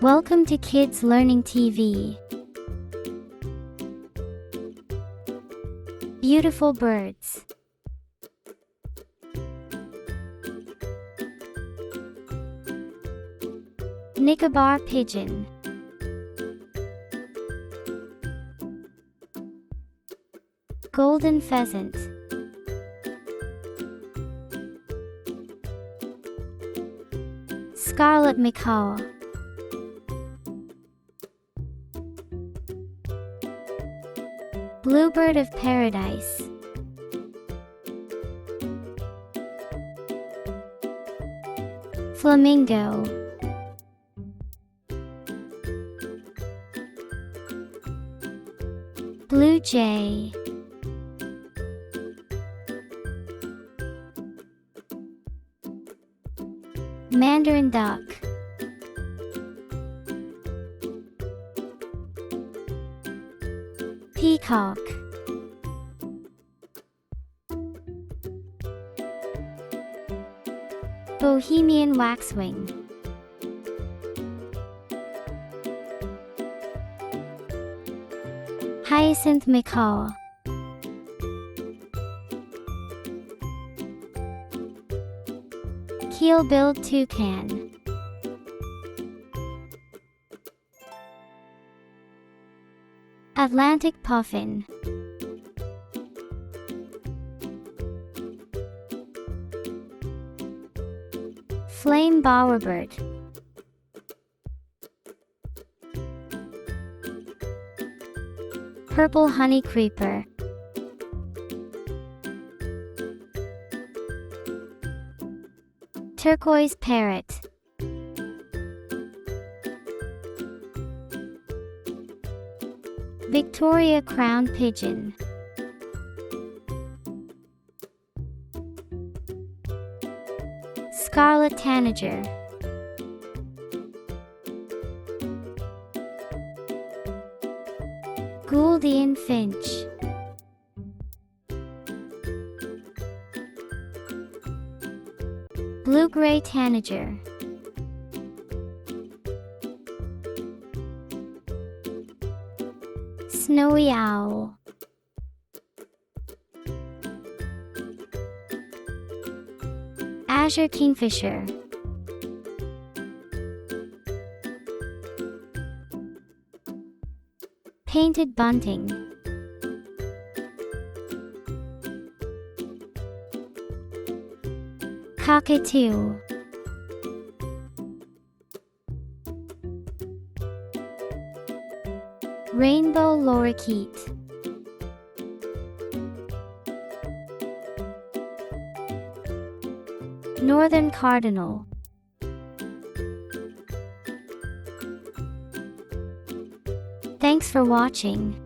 Welcome to Kids Learning TV. Beautiful birds. Nicobar pigeon. Golden pheasant. Scarlet macaw. Bluebird of paradise. Flamingo. Blue jay. Mandarin duck. Peacock. Bohemian waxwing. Hyacinth macaw. Keel-billed toucan. Atlantic puffin. Flame bowerbird. Purple honey creeper. Turquoise parrot. Victoria crown pigeon. Scarlet tanager. Gouldian finch. Blue-gray tanager. Snowy owl. Azure kingfisher. Painted bunting. Cockatoo. Rainbow lorikeet. Northern cardinal. Thanks for watching.